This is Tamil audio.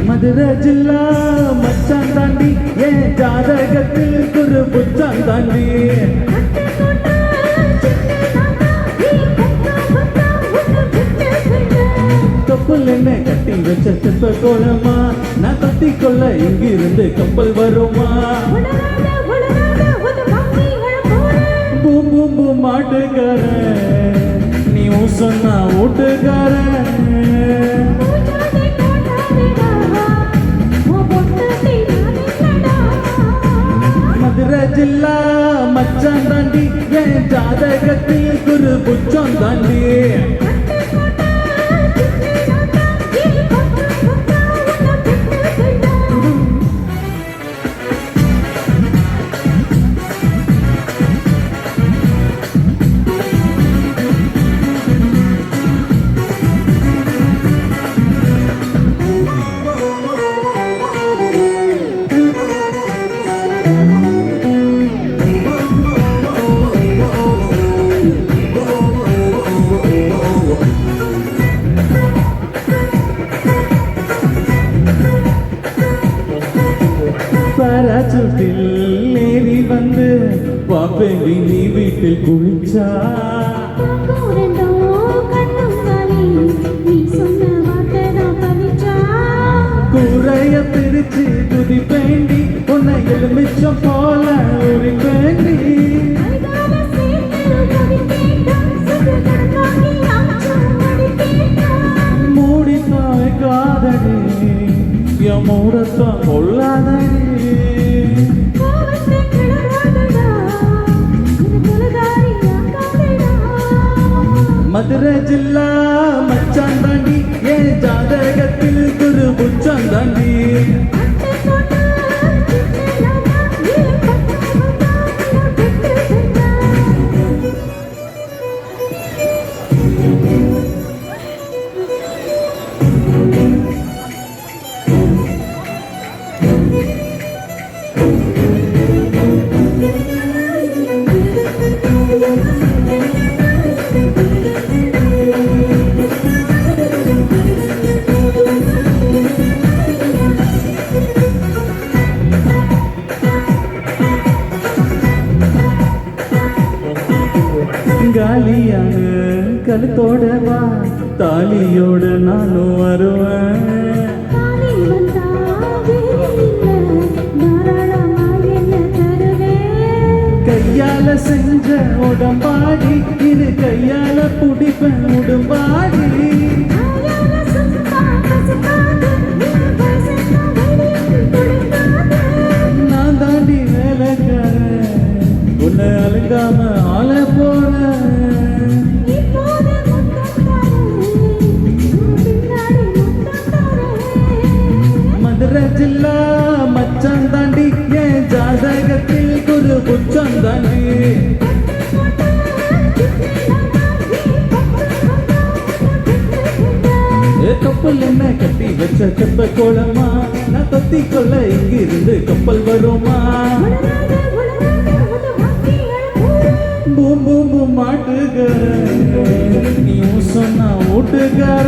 மதுரை ஜில்லா மச்சான் தாண்டி என் ஜாதகத்தில் குரு புச்சான் தாண்டி கப்பல் என்ன கட்டி வச்ச செப்ப கோலமா நான் கட்டி கொள்ள இங்கிருந்து கப்பல் வருமா பூம் பூம் பூம் மாட்டுக்காரன் நீ சொன்னா ஓட்டுக்காரன் மதுரை ஜில்லா மச்சான் தாண்டி என் ஜாதகத்தில் குரு புச்சான் தாண்டி பாராசூட்டில் ஏறி வந்து பாப்பேண்டி நீ வீட்டில் குளிச்சா கூரைய பிரிச்சு துதிப்பேண்டி உன்னை எலுமிச்சம் போல உரிப்பேண்டி மூடி காதடி என் மூடத்தான் கொள்ளாதடி மதுரை ஜில்லா மச்சான் தாண்டி என் ஜாதகத்தில் குரு புச்சான் தாண்டி காலியான கழுத்தோட வா தாலியோட நானும் வருவேன் கையால செஞ்ச உடம்பாடி இது கையால புடிப்பேன் உடம்பாடி நான் தாண்டி வேலைக்காரன் உன்னை அழுங்காம ஆள போன மதுரை ஜில்லா மச்சான் தாண்டி என் ஜாதகத்தில் குரு புச்சான் தாண்டி கப்பல் என்ன கட்டி வச்ச செப்ப கோலமா நான் தொத்தி கொள்ள இங்கிருந்து கப்பல் வருமா பூம் பூம் பூம் மாட்டுக்கார நீ சொன்னா ஓட்டுக்கார